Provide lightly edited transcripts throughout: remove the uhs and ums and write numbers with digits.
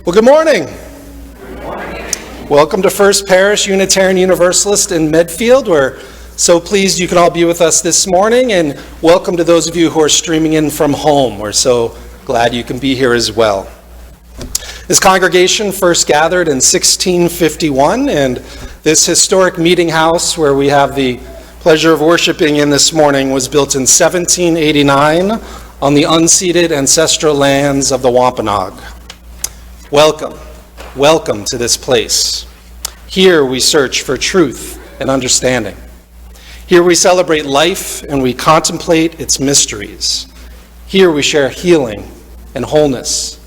Well, good morning. Welcome to First Parish Unitarian Universalist in Medfield. We're so pleased you can all be with us this morning, and welcome to those of you who are streaming in from home. We're so glad you can be here as well. This congregation first gathered in 1651, and this historic meeting house where we have the pleasure of worshiping in this morning was built in 1789 on the unceded ancestral lands of the Wampanoag. Welcome to this place. Here we search for truth and understanding. Here we celebrate life and we contemplate its mysteries. Here we share healing and wholeness.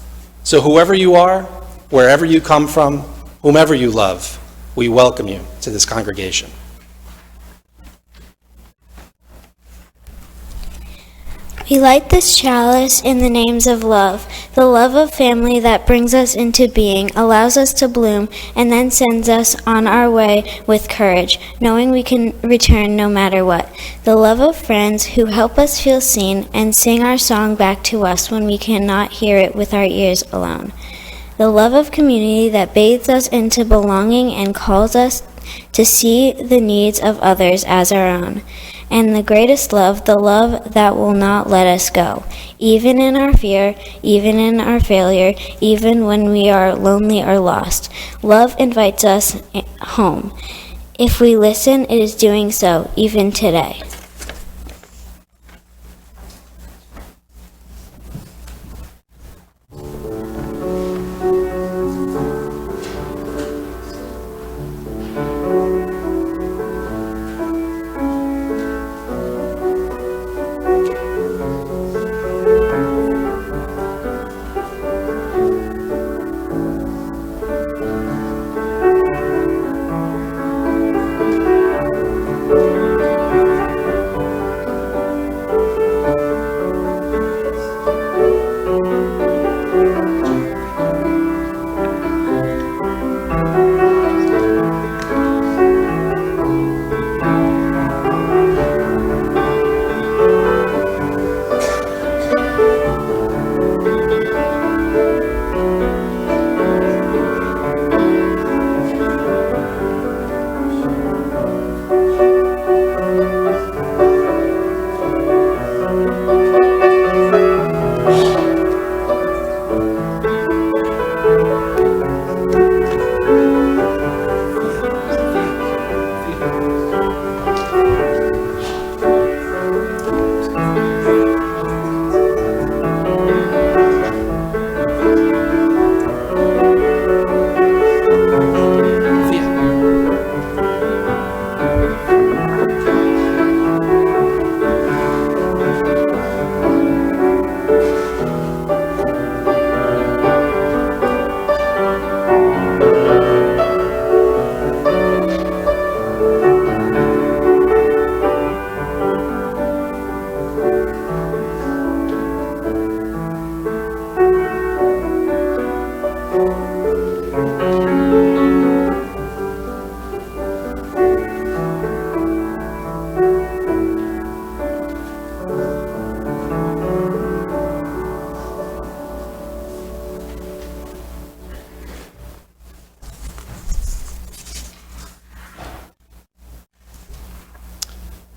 So whoever you are, wherever you come from, whomever you love, we welcome you to this congregation. We light this chalice in the names of love, the love of family that brings us into being, allows us to bloom, and then sends us on our way with courage, knowing we can return no matter what. The love of friends who help us feel seen and sing our song back to us when we cannot hear it with our ears alone. The love of community that bathes us into belonging and calls us to see the needs of others as our own. And the greatest love, the love that will not let us go, even in our fear, even in our failure, even when we are lonely or lost. Love invites us home. If we listen, it is doing so, even today.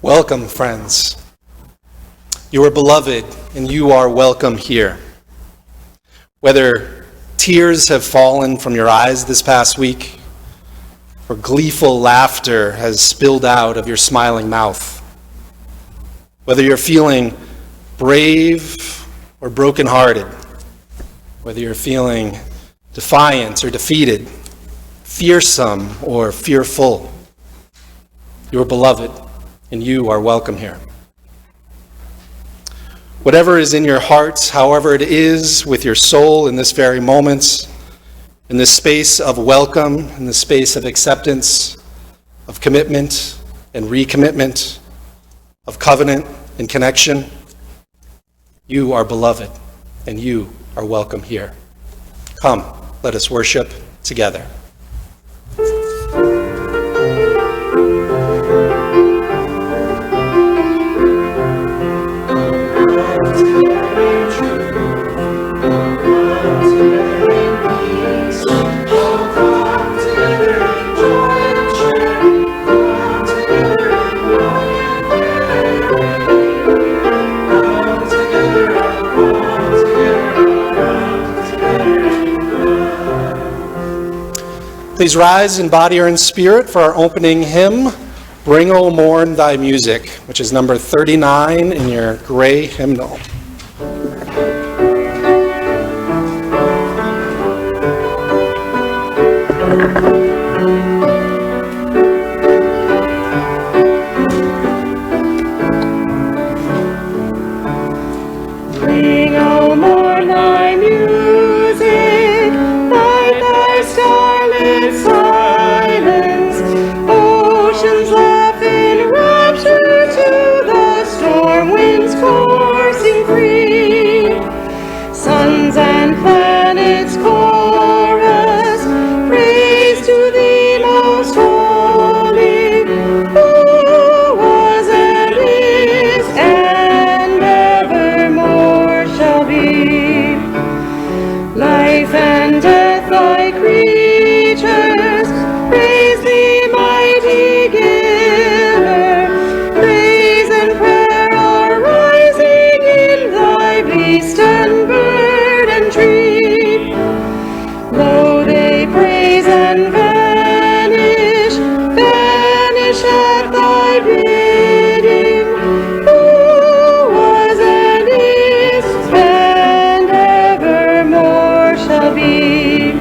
Welcome, friends. You are beloved, and you are welcome here. Whether tears have fallen from your eyes this past week, or gleeful laughter has spilled out of your smiling mouth, whether you're feeling brave or brokenhearted, whether you're feeling defiant or defeated, fearsome or fearful, you are beloved, and you are welcome here. Whatever is in your hearts, however it is with your soul in this very moment, in this space of welcome, in this space of acceptance, of commitment and recommitment, of covenant and connection, you are beloved, and you are welcome here. Come, let us worship together. True. Please rise in body or in spirit for our opening hymn, Bring, O Morn, Thy Music, which is number 39 in your gray hymnal. Bring, O morn, thy music, light thy starlit silence. Oceans laugh in rapture to the storm winds coursing free. Suns and planets chorus, praise to thee most holy, who was and is and evermore shall be. Life and death thy creatures, praise thee mighty giver. Praise and prayer are rising in thy beast and bird and tree. Lo, they praise and vanish, vanish at thy bidding. Who was and is and evermore shall be.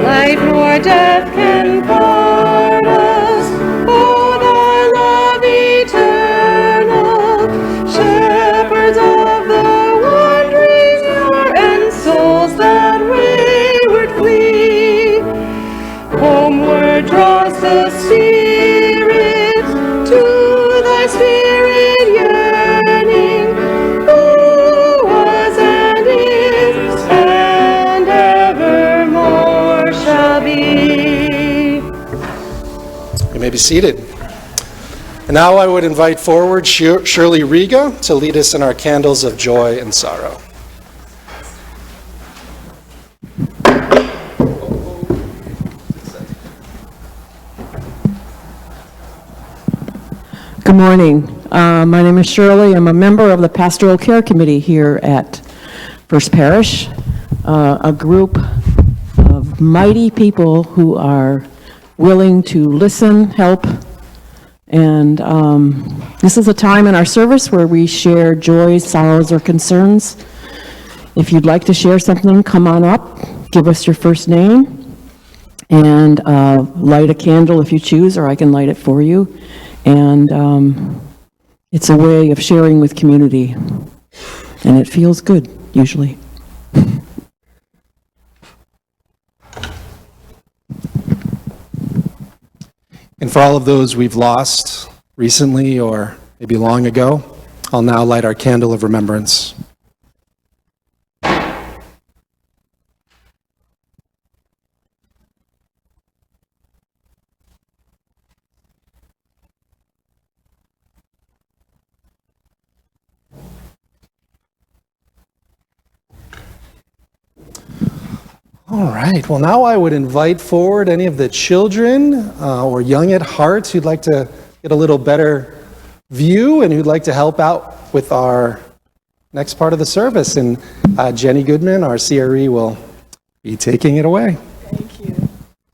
Life nor death can part us, O thy love eternal. Shepherds of the wandering earth and souls that wayward flee. Homeward draws the spirit, to thy spirit yearning. Who was and is and evermore shall be. You may be seated. And now I would invite forward Shirley Riga to lead us in our candles of joy and sorrow. Good morning. My name is Shirley. I'm a member of the Pastoral Care Committee here at First Parish, a group of mighty people who are willing to listen, help, and this is a time in our service where we share joys, sorrows, or concerns. If you'd like to share something, come on up, give us your first name, and light a candle if you choose, or I can light it for you. And it's a way of sharing with community, and it feels good, usually. And for all of those we've lost recently or maybe long ago, I'll now light our candle of remembrance. All right, well now I would invite forward any of the children or young at heart who'd like to get a little better view and who'd like to help out with our next part of the service. And Jenny Goodman, our CRE, will be taking it away. Thank you.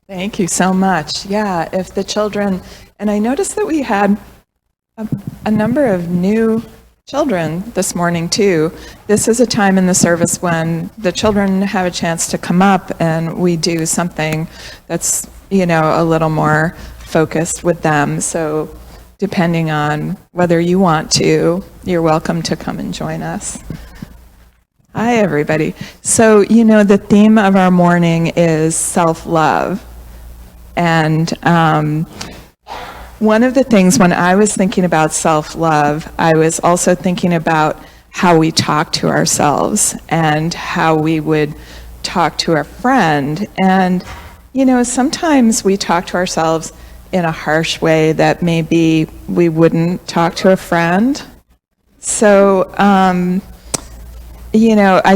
Thank you so much. Yeah, if the children, and I noticed that we had a number of new children this morning too. This is a time in the service when the children have a chance to come up and we do something that's, a little more focused with them. So depending on whether you want to, you're welcome to come and join us. Hi, everybody. So, the theme of our morning is self-love. And one of the things when I was thinking about self-love, I was also thinking about how we talk to ourselves and how we would talk to a friend. And, sometimes we talk to ourselves in a harsh way that maybe we wouldn't talk to a friend. So, I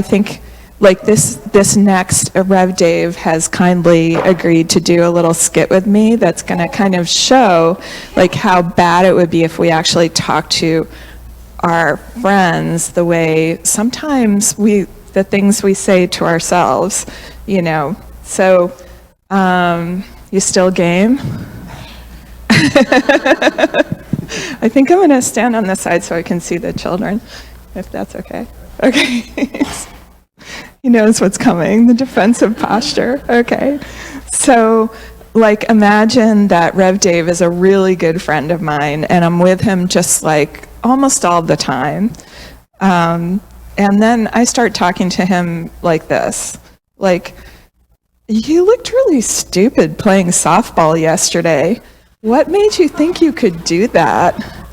think like this next, Rev Dave has kindly agreed to do a little skit with me that's going to kind of show like how bad it would be if we actually talk to our friends the way sometimes the things we say to ourselves, So You still game? I think I'm going to stand on this side so I can see the children, if that's okay. Okay. He knows what's coming, the defensive posture. Okay. So, like, imagine that Rev Dave is a really good friend of mine, and I'm with him just like almost all the time. And then I start talking to him like this, like, you looked really stupid playing softball yesterday. What made you think you could do that?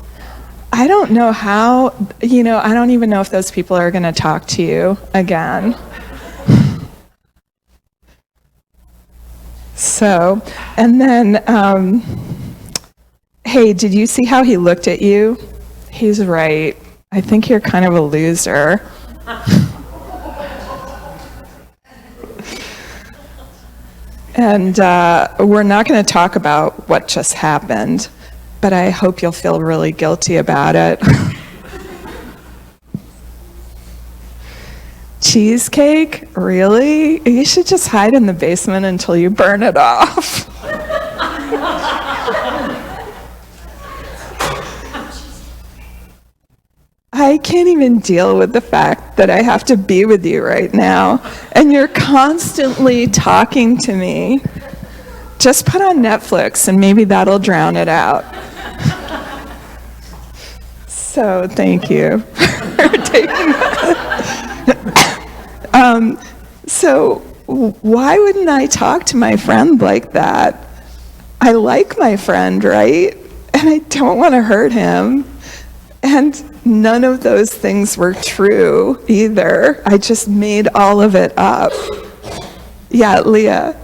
I don't know how, I don't even know if those people are going to talk to you again. So, and then, hey, did you see how he looked at you? He's right. I think you're kind of a loser. And we're not going to talk about what just happened, but I hope you'll feel really guilty about it. Cheesecake? Really? You should just hide in the basement until you burn it off. I can't even deal with the fact that I have to be with you right now, and you're constantly talking to me. Just put on Netflix, and maybe that'll drown it out. So thank you for taking that. So why wouldn't I talk to my friend like that? I like my friend, right? And I don't want to hurt him. And none of those things were true either. I just made all of it up. Yeah, Leah.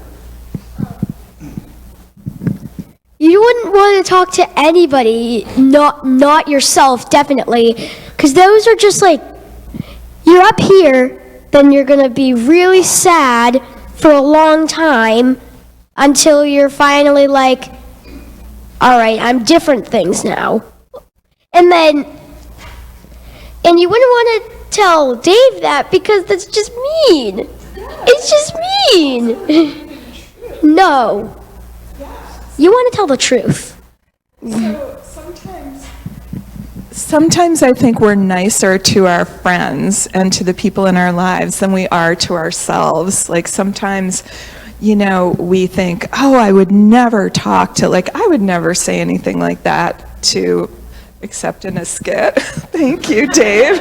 You wouldn't want to talk to anybody, not yourself, definitely, because those are just like, you're up here, then you're going to be really sad for a long time until you're finally like, all right, I'm different things now. And you wouldn't want to tell Dave that because that's just mean. It's just mean. No. You want to tell the truth. So sometimes I think we're nicer to our friends and to the people in our lives than we are to ourselves. Like sometimes, we think, oh, I would never talk to, I would never say anything like that to, except in a skit. Thank you, Dave.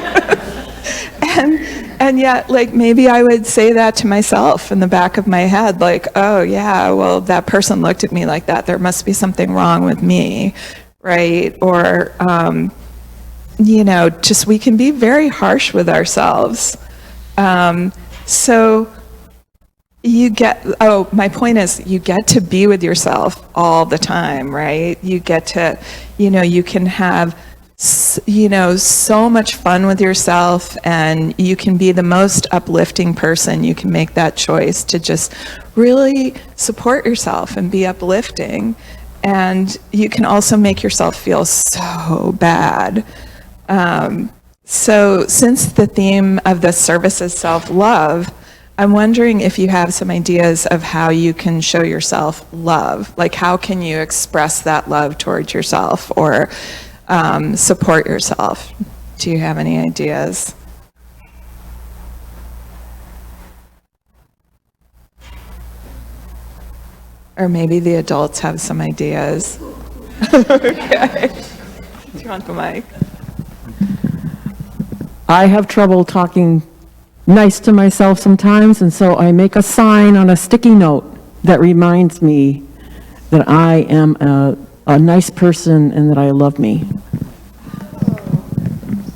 And yet, maybe I would say that to myself in the back of my head, oh, yeah, well, that person looked at me like that. There must be something wrong with me, right? Or, just we can be very harsh with ourselves. So my point is you get to be with yourself all the time, right? You get to, you can have so much fun with yourself, and you can be the most uplifting person. You can make that choice to just really support yourself and be uplifting. And you can also make yourself feel so bad. So since the theme of the service is self-love, I'm wondering if you have some ideas of how you can show yourself love. How can you express that love towards yourself or support yourself? Do you have any ideas? Or maybe the adults have some ideas. Okay. Do you want the mic? I have trouble talking nice to myself sometimes, and so I make a sign on a sticky note that reminds me that I am a nice person and that I love me.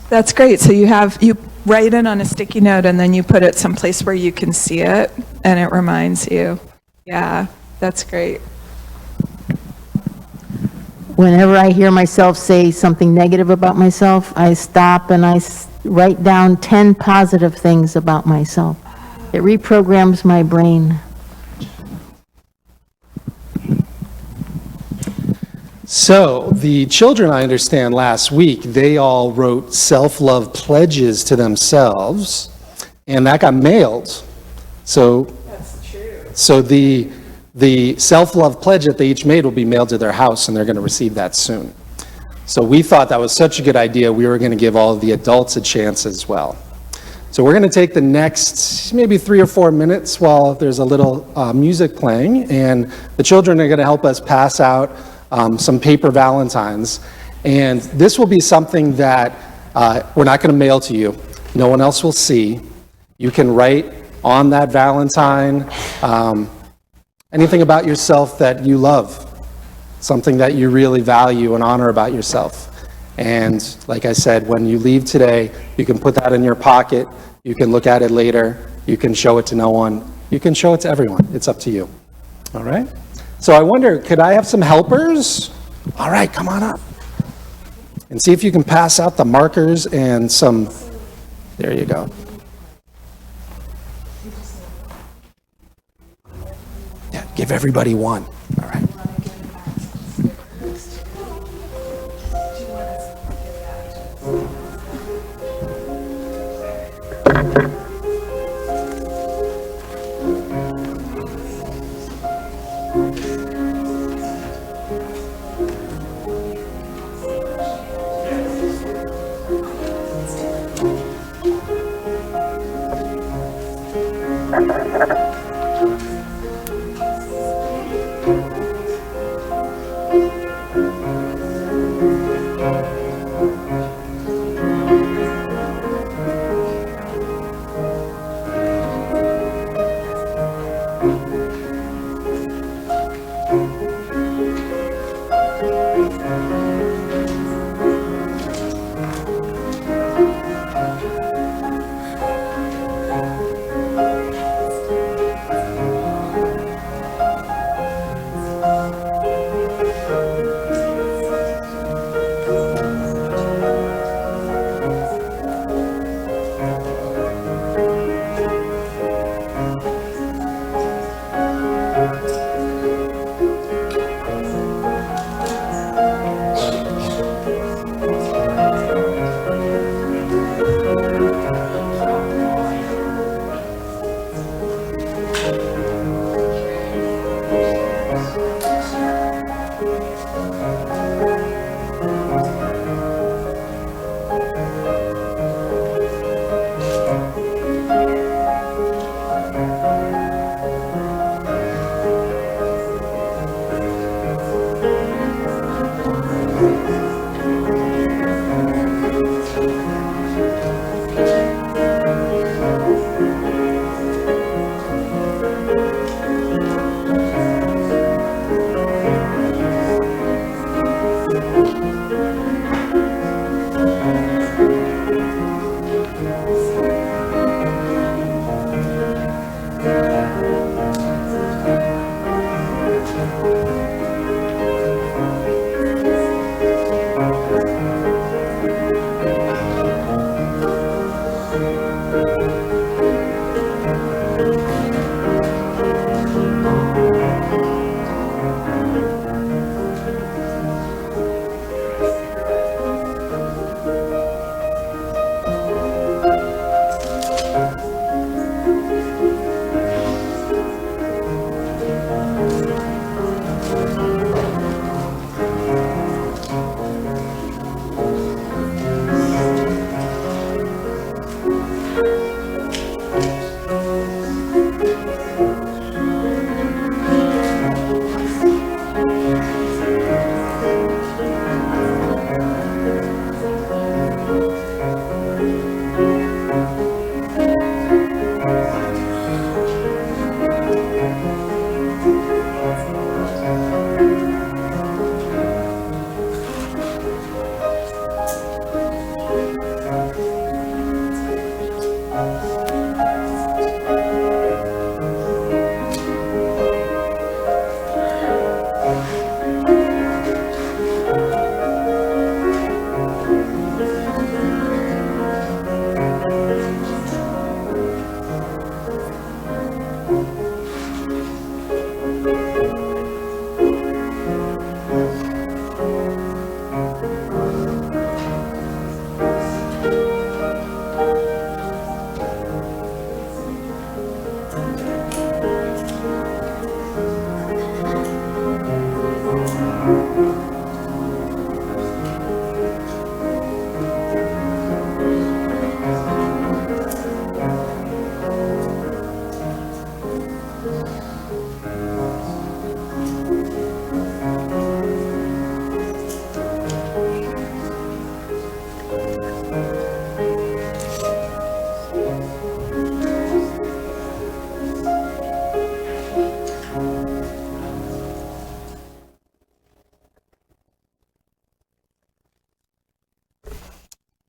That's great. So you write it on a sticky note and then you put it someplace where you can see it and it reminds you. Yeah, that's great. Whenever I hear myself say something negative about myself, I stop and I write down 10 positive things about myself. It reprograms my brain. So the children, I understand, last week, they all wrote self-love pledges to themselves, and that got mailed. So, that's true. So the the self-love pledge that they each made will be mailed to their house, and they're going to receive that soon. So we thought that was such a good idea, we were going to give all of the adults a chance as well. So we're going to take the next maybe 3 or 4 minutes while there's a little music playing, and the children are going to help us pass out some paper valentines. And this will be something that we're not going to mail to you. No one else will see. You can write on that valentine anything about yourself that you love, something that you really value and honor about yourself. And like I said, when you leave today, you can put that in your pocket, you can look at it later, you can show it to no one, you can show it to everyone. It's up to you. All right? So I wonder, could I have some helpers? All right, come on up. And see if you can pass out the markers and some, there you go. Yeah, give everybody one. All right.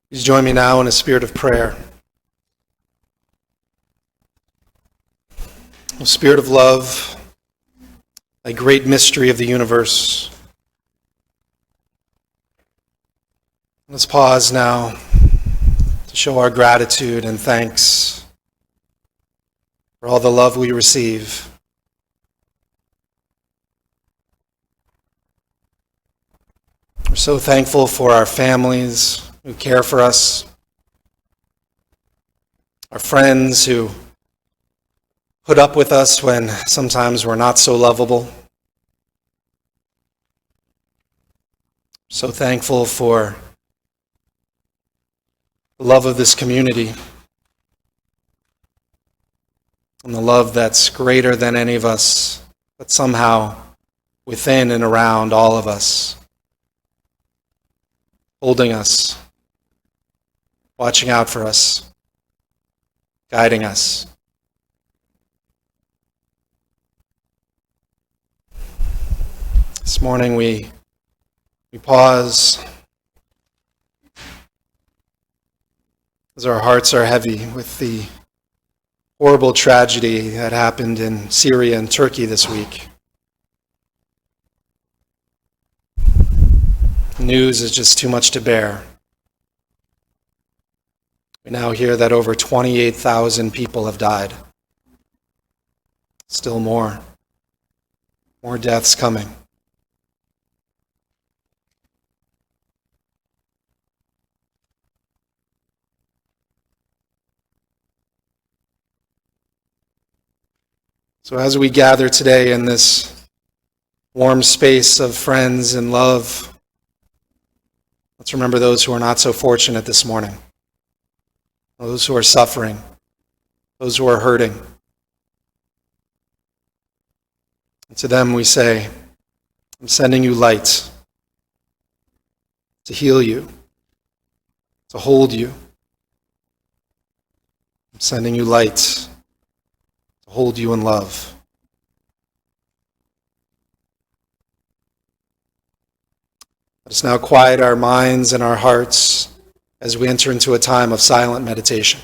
Please join me now in a spirit of prayer. O Spirit of love, a great mystery of the universe. Let's pause now to show our gratitude and thanks for all the love we receive. We're so thankful for our families who care for us, our friends who put up with us when sometimes we're not so lovable. So thankful for the love of this community and the love that's greater than any of us, but somehow within and around all of us, holding us, watching out for us, guiding us. This morning we pause as our hearts are heavy with the horrible tragedy that happened in Syria and Turkey this week. News is just too much to bear. We now hear that over 28,000 people have died. Still more deaths coming. So as we gather today in this warm space of friends and love, let's remember those who are not so fortunate this morning, those who are suffering, those who are hurting. And to them we say, I'm sending you light to heal you, to hold you. I'm sending you light to hold you in love. Let us now quiet our minds and our hearts as we enter into a time of silent meditation.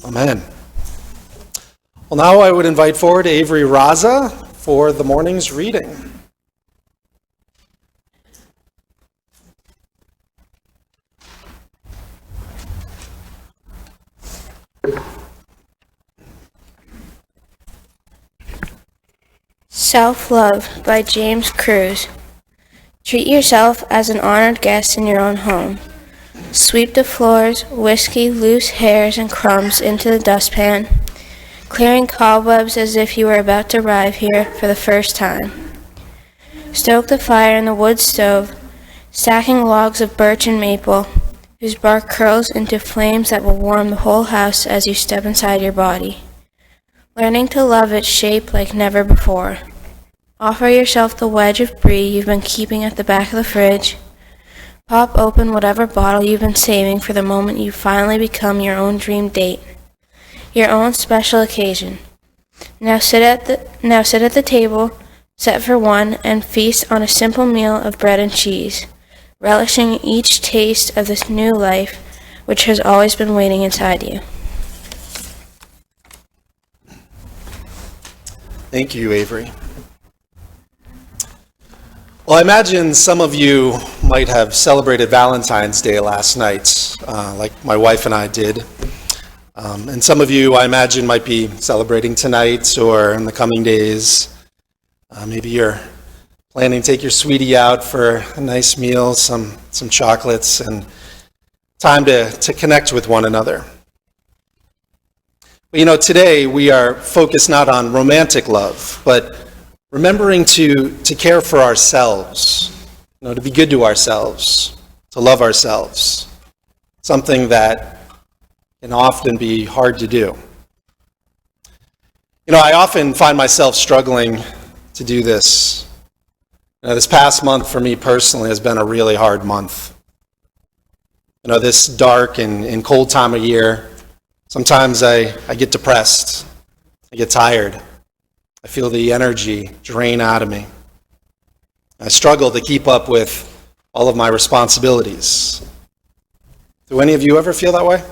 Amen. Well, now I would invite forward Avery Raza for the morning's reading. Self-Love by James Cruz. Treat yourself as an honored guest in your own home. Sweep the floors, whiskey loose hairs and crumbs into the dustpan, clearing cobwebs as if you were about to arrive here for the first time. Stoke the fire in the wood stove, stacking logs of birch and maple, whose bark curls into flames that will warm the whole house as you step inside your body, learning to love its shape like never before. Offer yourself the wedge of brie you've been keeping at the back of the fridge. Pop open whatever bottle you've been saving for the moment you finally become your own dream date, your own special occasion. Now sit at the table, set for one, and feast on a simple meal of bread and cheese, relishing each taste of this new life which has always been waiting inside you. Thank you, Avery. Well, I imagine some of you might have celebrated Valentine's Day last night, like my wife and I did. And some of you, I imagine, might be celebrating tonight or in the coming days. Maybe you're planning to take your sweetie out for a nice meal, some chocolates, and time to connect with one another. But, you know, today we are focused not on romantic love, but remembering to care for ourselves, to be good to ourselves, to love ourselves, something that can often be hard to do. I often find myself struggling to do this. This past month for me personally has been a really hard month. This dark and cold time of year, sometimes I get depressed, I get tired. I feel the energy drain out of me. I struggle to keep up with all of my responsibilities. Do any of you ever feel that way?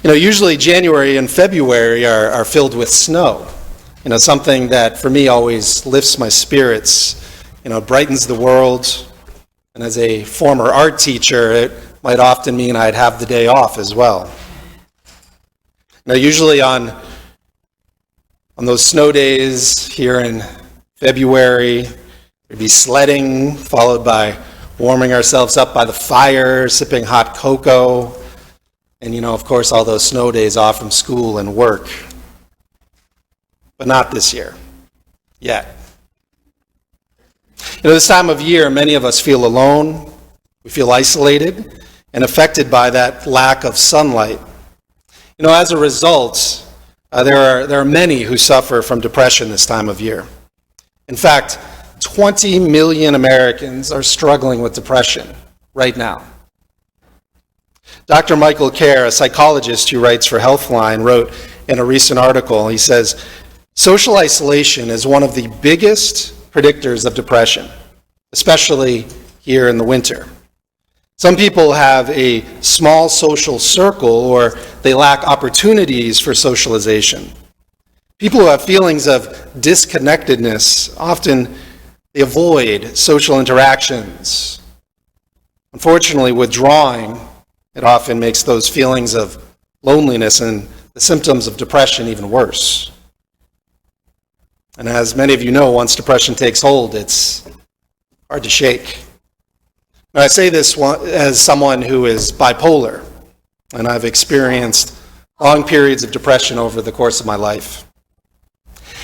Usually January and February are filled with snow. Something that for me always lifts my spirits, brightens the world. And as a former art teacher, it might often mean I'd have the day off as well. Now, usually on those snow days here in February, there'd be sledding, followed by warming ourselves up by the fire, sipping hot cocoa, and, of course, all those snow days off from school and work. But not this year, yet. This time of year, many of us feel alone, we feel isolated, and affected by that lack of sunlight. As a result, there are many who suffer from depression this time of year. In fact, 20 million Americans are struggling with depression right now. Dr. Michael Kerr, a psychologist who writes for Healthline, wrote in a recent article, he says, social isolation is one of the biggest predictors of depression, especially here in the winter. Some people have a small social circle or they lack opportunities for socialization. People who have feelings of disconnectedness, often they avoid social interactions. Unfortunately, withdrawing, it often makes those feelings of loneliness and the symptoms of depression even worse. And as many of you know, once depression takes hold, it's hard to shake. Now, I say this as someone who is bipolar, and I've experienced long periods of depression over the course of my life.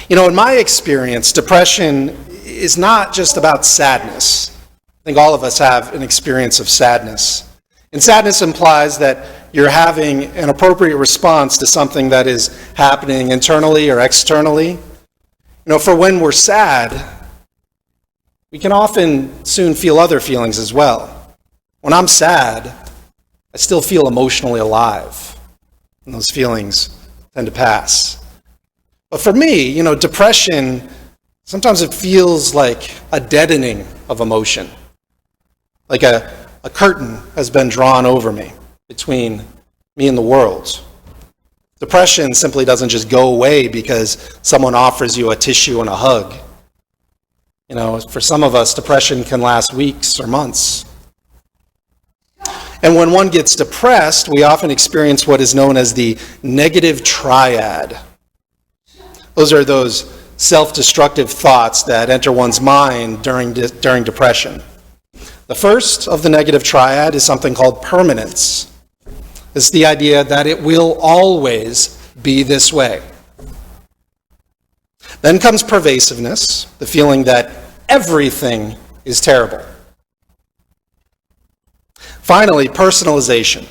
In my experience, depression is not just about sadness. I think all of us have an experience of sadness. And sadness implies that you're having an appropriate response to something that is happening internally or externally. For when we're sad, we can often soon feel other feelings as well. When I'm sad, I still feel emotionally alive, and those feelings tend to pass. But for me, depression, sometimes it feels like a deadening of emotion. like a curtain has been drawn over me, between me and the world. Depression simply doesn't just go away because someone offers you a tissue and a hug. You know, for some of us, depression can last weeks or months. And when one gets depressed, we often experience what is known as the negative triad. Those are those self-destructive thoughts that enter one's mind during depression. The first of the negative triad is something called permanence. It's the idea that it will always be this way. Then comes pervasiveness, the feeling that everything is terrible. Finally, personalization,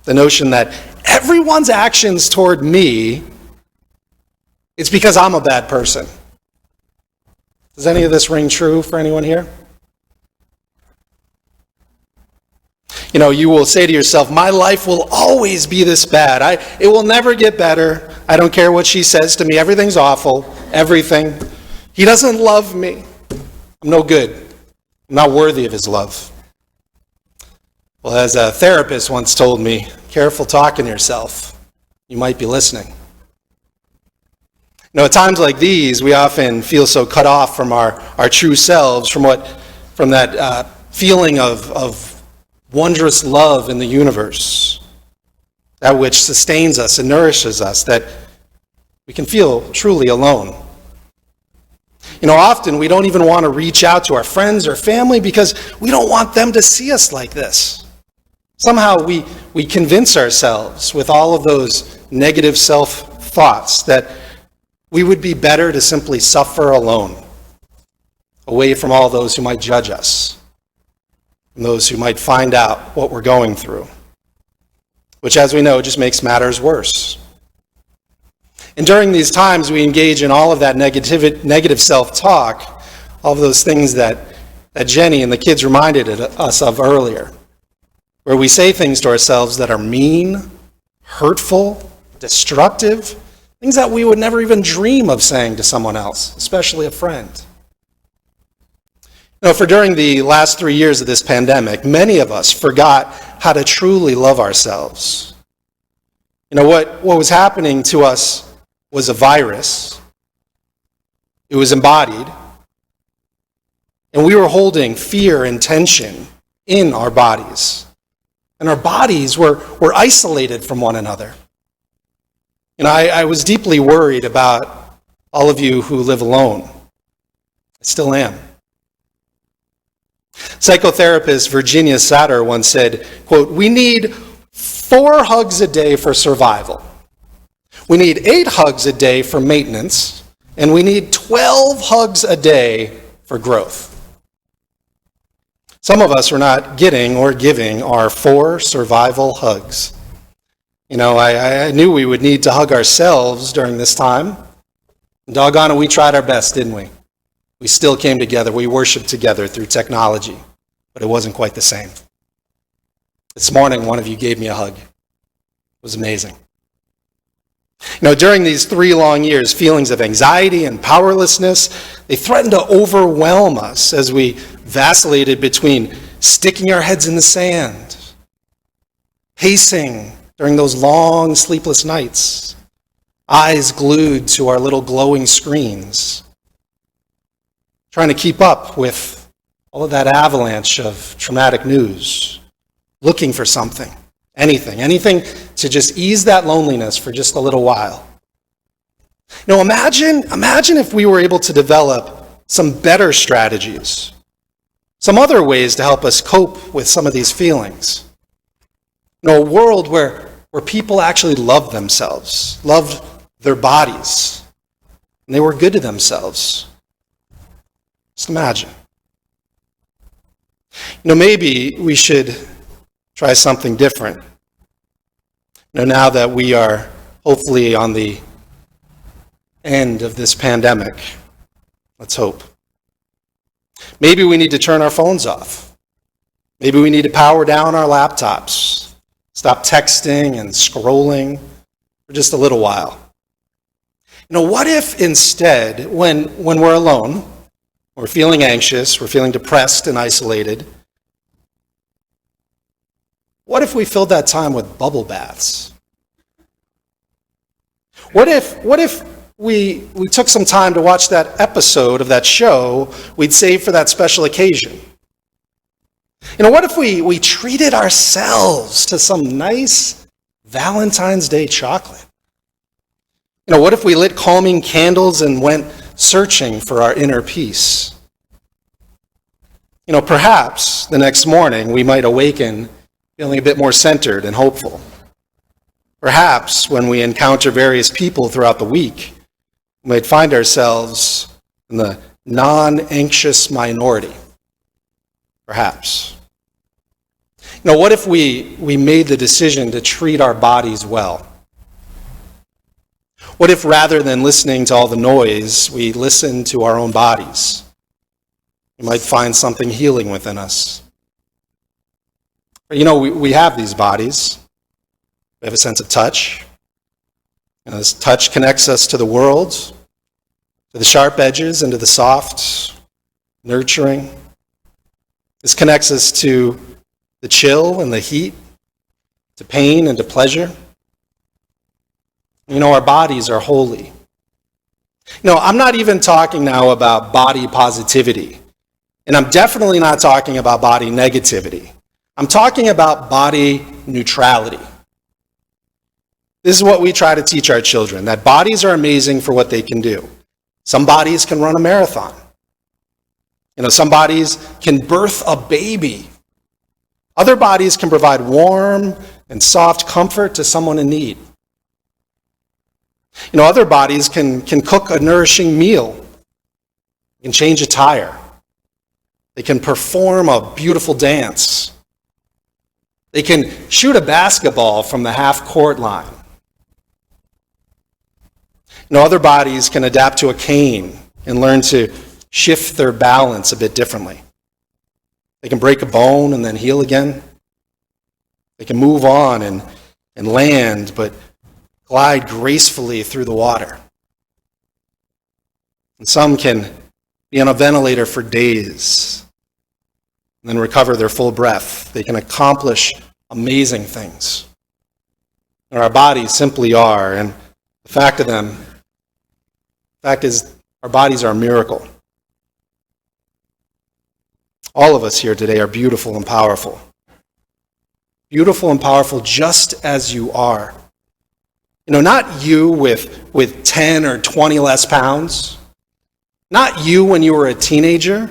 the notion that everyone's actions toward me, it's because I'm a bad person. Does any of this ring true for anyone here? You know, you will say to yourself, my life will always be this bad. It will never get better. I don't care what she says to me. Everything's awful. Everything. He doesn't love me. I'm no good. I'm not worthy of his love. Well, as a therapist once told me, careful talking to yourself. You might be listening. You know, at times like these, we often feel so cut off from our true selves, from that feeling of wondrous love in the universe, that which sustains us and nourishes us, that we can feel truly alone. You know, often we don't even want to reach out to our friends or family because we don't want them to see us like this. Somehow we convince ourselves with all of those negative self-thoughts that we would be better to simply suffer alone, away from all those who might judge us, and those who might find out what we're going through, which, as we know, just makes matters worse. And during these times, we engage in all of that negative self-talk, all of those things that Jenny and the kids reminded us of earlier, where we say things to ourselves that are mean, hurtful, destructive, things that we would never even dream of saying to someone else, especially a friend. You know, for during the last 3 years of this pandemic, many of us forgot how to truly love ourselves. You know, what was happening to us was a virus. It was embodied. And we were holding fear and tension in our bodies. And our bodies were isolated from one another. You know, I was deeply worried about all of you who live alone. I still am. Psychotherapist Virginia Satter once said, quote, "We need 4 hugs a day for survival. We need 8 hugs a day for maintenance, and we need 12 hugs a day for growth." Some of us are not getting or giving our 4 survival hugs. You know, I knew we would need to hug ourselves during this time. And doggone it, we tried our best, didn't we? We still came together. We worshiped together through technology, but it wasn't quite the same. This morning, one of you gave me a hug. It was amazing. You know, during these 3 long years, feelings of anxiety and powerlessness, they threatened to overwhelm us as we vacillated between sticking our heads in the sand, pacing during those long, sleepless nights, eyes glued to our little glowing screens, trying to keep up with all of that avalanche of traumatic news, looking for something, anything to just ease that loneliness for just a little while. You know, imagine if we were able to develop some better strategies, some other ways to help us cope with some of these feelings. You know, a world where people actually loved themselves, loved their bodies, and they were good to themselves. Just imagine. You know, maybe we should try something different. You know, now that we are hopefully on the end of this pandemic, let's hope. Maybe we need to turn our phones off. Maybe we need to power down our laptops, stop texting and scrolling for just a little while. You know, what if instead, when we're alone, we're feeling anxious, we're feeling depressed and isolated, What if we filled that time with bubble baths? What if we took some time to watch that episode of that show we'd saved for that special occasion? What if we treated ourselves to some nice Valentine's Day chocolate? What if we lit calming candles and went searching for our inner peace? Perhaps the next morning we might awaken feeling a bit more centered and hopeful. Perhaps when we encounter various people throughout the week, we might find ourselves in the non-anxious minority. Perhaps. What if we made the decision to treat our bodies well? What if rather than listening to all the noise, we listen to our own bodies? We might find something healing within us. We have these bodies. We have a sense of touch. This touch connects us to the world, to the sharp edges and to the soft, nurturing. This connects us to the chill and the heat, to pain and to pleasure. Our bodies are holy. I'm not even talking now about body positivity. And I'm definitely not talking about body negativity. I'm talking about body neutrality. This is what we try to teach our children, that bodies are amazing for what they can do. Some bodies can run a marathon. Some bodies can birth a baby. Other bodies can provide warm and soft comfort to someone in need. Other bodies can cook a nourishing meal, can change a tire. They can perform a beautiful dance. They can shoot a basketball from the half-court line. Other bodies can adapt to a cane and learn to shift their balance a bit differently. They can break a bone and then heal again. They can move on and land, but glide gracefully through the water. And some can be on a ventilator for days and then recover their full breath. They can accomplish amazing things. And our bodies simply are, and the fact is, our bodies are a miracle. All of us here today are beautiful and powerful. Beautiful and powerful just as you are. Not you with 10 or 20 less pounds. Not you when you were a teenager.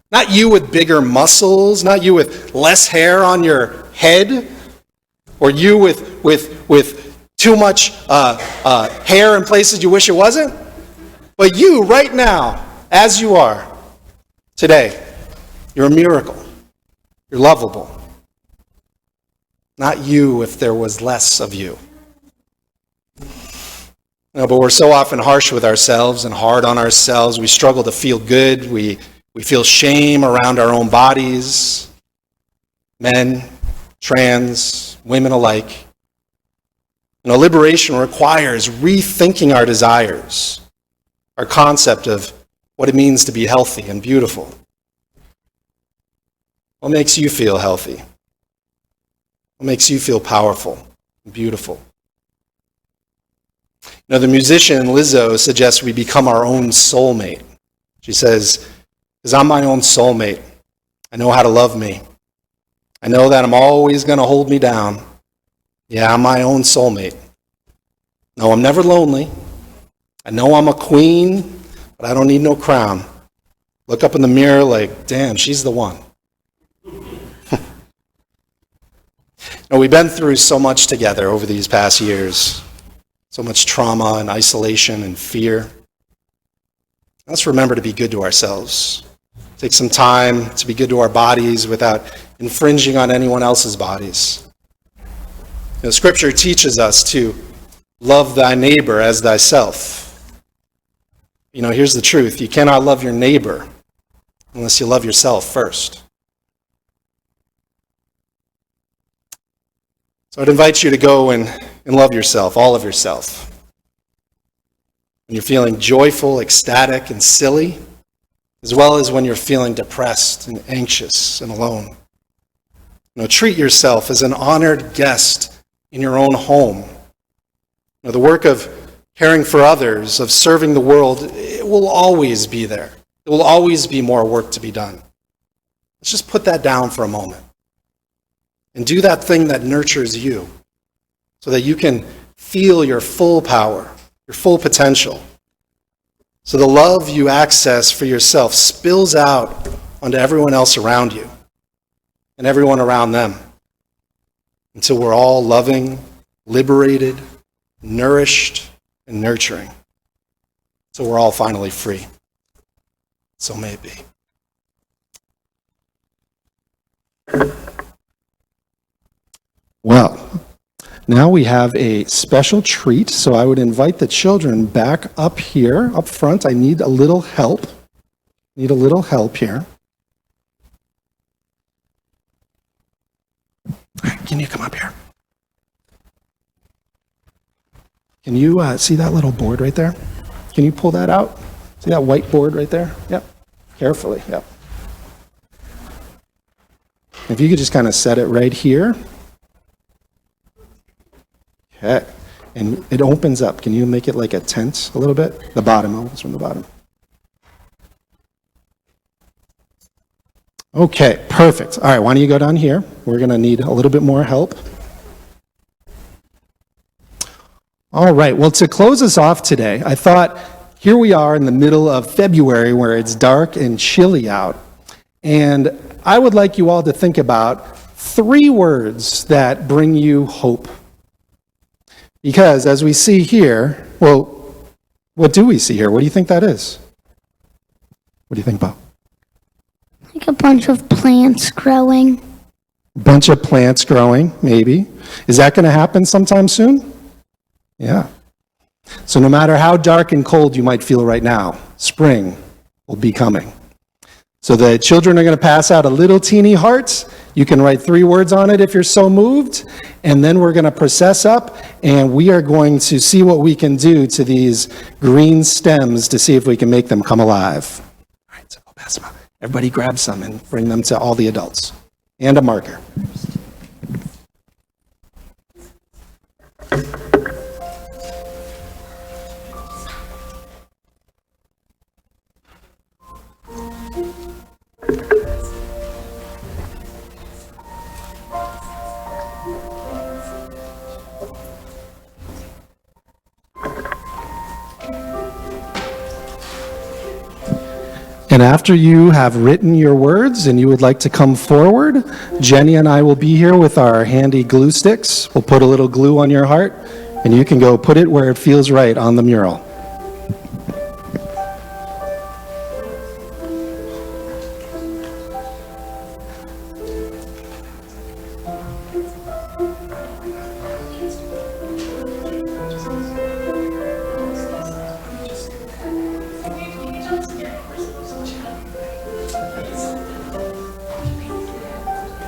Not you with bigger muscles. Not you with less hair on your head. Or you with too much hair in places you wish it wasn't. But you, right now, as you are today, you're a miracle. You're lovable. Not you if there was less of you. But we're so often harsh with ourselves and hard on ourselves. We struggle to feel good. We feel shame around our own bodies. Men, trans, women alike. Liberation requires rethinking our desires, our concept of what it means to be healthy and beautiful. What makes you feel healthy? What makes you feel powerful and beautiful? The musician Lizzo suggests we become our own soulmate. She says, because I'm my own soulmate. I know how to love me. I know that I'm always going to hold me down. Yeah, I'm my own soulmate. No, I'm never lonely. I know I'm a queen, but I don't need no crown. Look up in the mirror like, damn, she's the one. We've been through so much together over these past years. So much trauma and isolation and fear. Let's remember to be good to ourselves. Take some time to be good to our bodies without infringing on anyone else's bodies. Scripture teaches us to love thy neighbor as thyself. Here's the truth. You cannot love your neighbor unless you love yourself first. So I'd invite you to go and love yourself, all of yourself. When you're feeling joyful, ecstatic, and silly, as well as when you're feeling depressed and anxious and alone. Treat yourself as an honored guest in your own home. The work of caring for others, of serving the world, it will always be there. There will always be more work to be done. Let's just put that down for a moment and do that thing that nurtures you so that you can feel your full power, your full potential. So the love you access for yourself spills out onto everyone else around you and everyone around them until we're all loving, liberated, nourished, and nurturing. So we're all finally free. So may it be. Well, now we have a special treat, so I would invite the children back up here, up front. I need a little help. Here. All right, can you come up here? Can you see that little board right there? Can you pull that out? See that white board right there? Yep. Carefully, yep. If you could just kind of set it right here. Okay. And it opens up. Can you make it like a tent a little bit? The bottom opens from the bottom. Okay, perfect. All right, why don't you go down here? We're going to need a little bit more help. All right, well, to close us off today, I thought here we are in the middle of February where it's dark and chilly out. And I would like you all to think about 3 words that bring you hope. Because as we see here, well, what do we see here? What do you think that is? What do you think, Bob? Like a bunch of plants growing. Bunch of plants growing, maybe. Is that going to happen sometime soon? Yeah. So no matter how dark and cold you might feel right now, spring will be coming. So the children are going to pass out a little teeny heart. You can write 3 words on it if you're so moved. And then we're going to process up, and we are going to see what we can do to these green stems to see if we can make them come alive. All right, so I'll pass them out. Everybody grab some and bring them to all the adults. And a marker. And after you have written your words and you would like to come forward, Jenny and I will be here with our handy glue sticks. We'll put a little glue on your heart, and you can go put it where it feels right on the mural.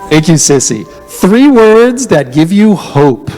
Thank you, Sissy. 3 words that give you hope.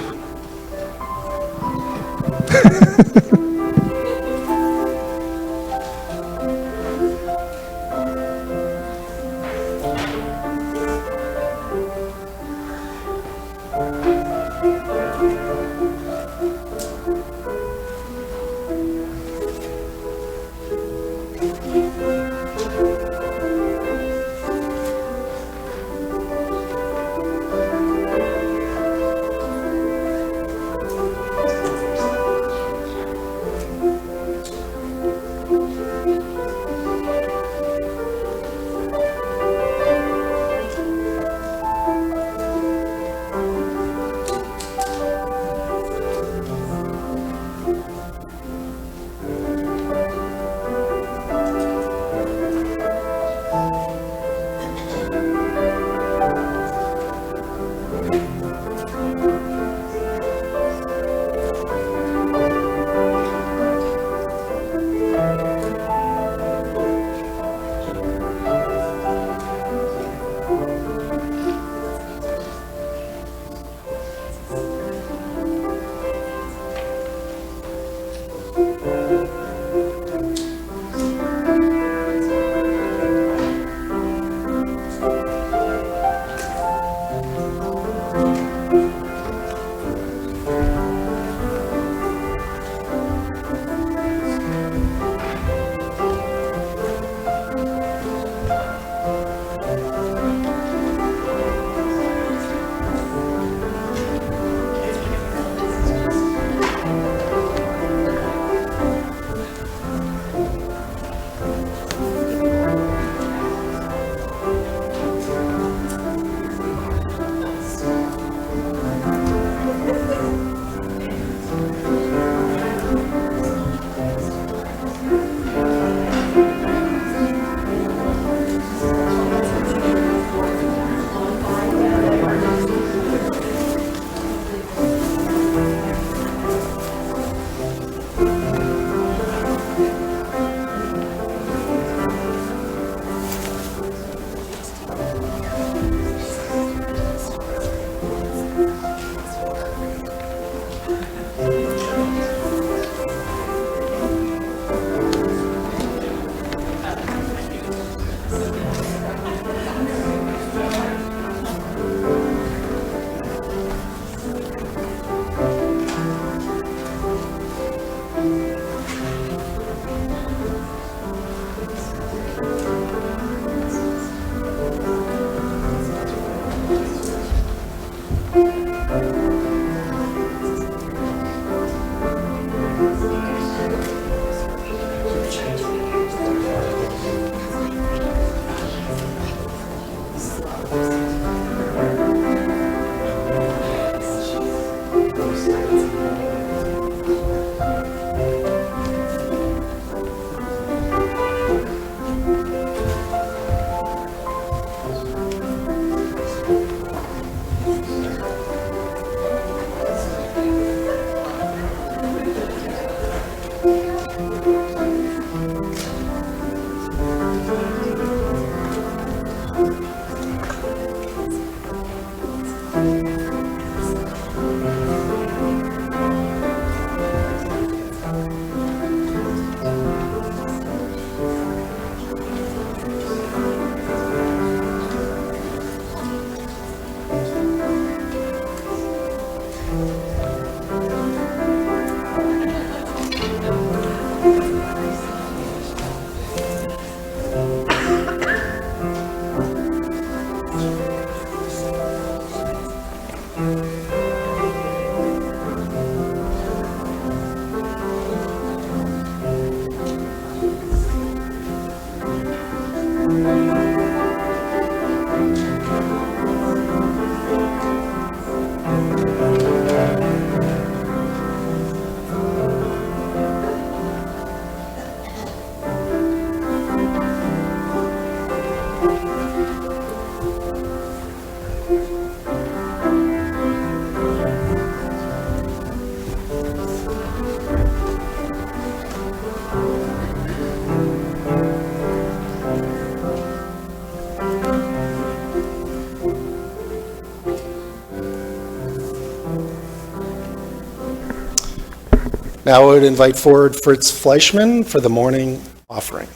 Now I would invite forward Fritz Fleischmann for the morning offering.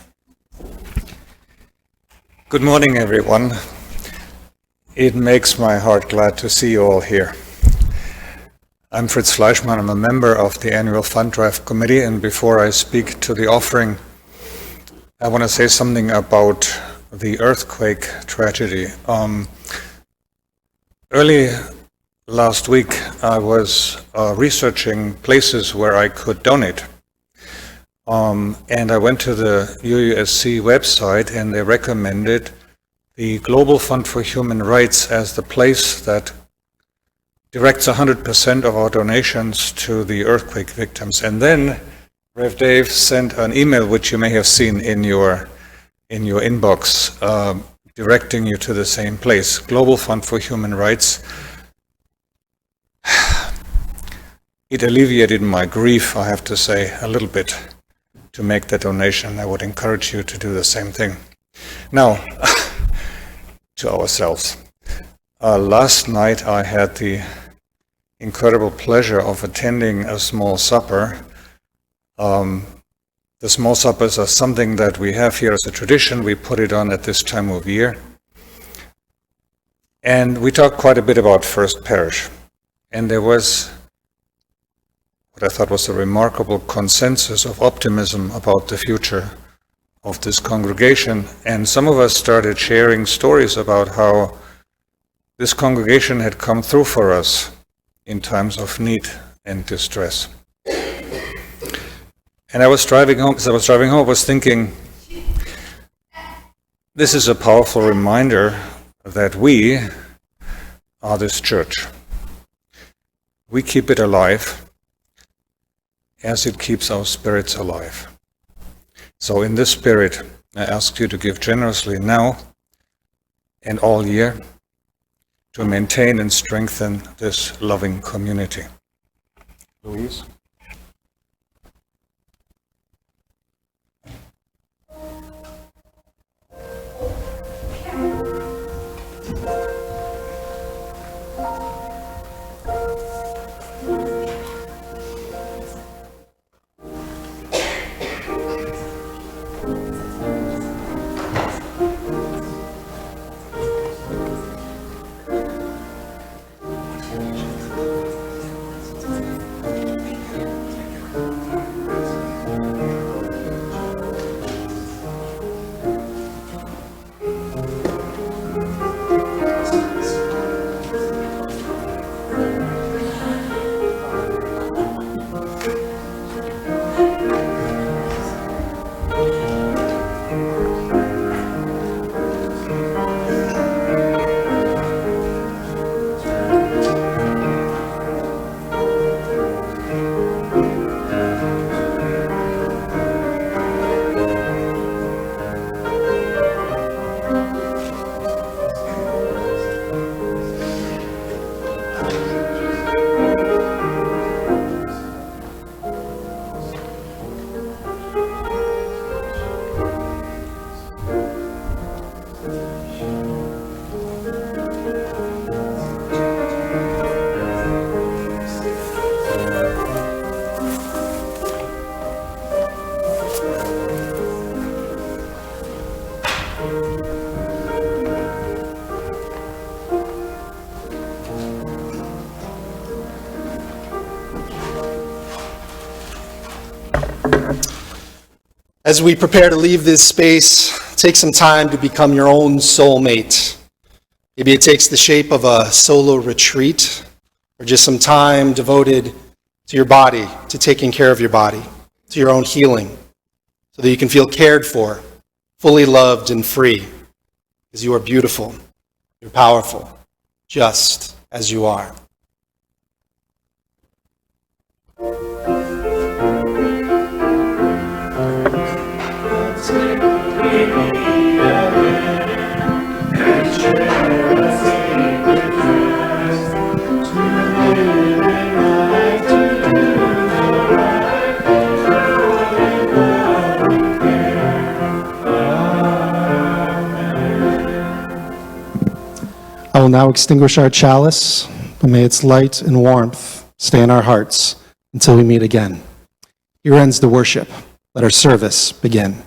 Good morning, everyone. It makes my heart glad to see you all here. I'm Fritz Fleischmann. I'm a member of the annual fund drive committee, and before I speak to the offering, I want to say something about the earthquake tragedy. Early last week, I was researching places where I could donate. And I went to the UUSC website, and they recommended the Global Fund for Human Rights as the place that directs 100% of our donations to the earthquake victims. And then Rev Dave sent an email, which you may have seen in your inbox, directing you to the same place, Global Fund for Human Rights. It alleviated my grief, I have to say, a little bit to make the donation. I would encourage you to do the same thing. Now, to ourselves. Last night I had the incredible pleasure of attending a small supper. The small suppers are something that we have here as a tradition. We put it on at this time of year. And we talked quite a bit about First Parish. And there was what I thought was a remarkable consensus of optimism about the future of this congregation. And some of us started sharing stories about how this congregation had come through for us in times of need and distress. And I was driving home, I was thinking, this is a powerful reminder that we are this church. We keep it alive as it keeps our spirits alive. So in this spirit, I ask you to give generously now and all year to maintain and strengthen this loving community. Louise? As we prepare to leave this space, take some time to become your own soulmate. Maybe it takes the shape of a solo retreat or just some time devoted to your body, to taking care of your body, to your own healing, so that you can feel cared for, fully loved and free, because you are beautiful, you're powerful, just as you are. I will now extinguish our chalice, but may its light and warmth stay in our hearts until we meet again. Here ends the worship. Let our service begin.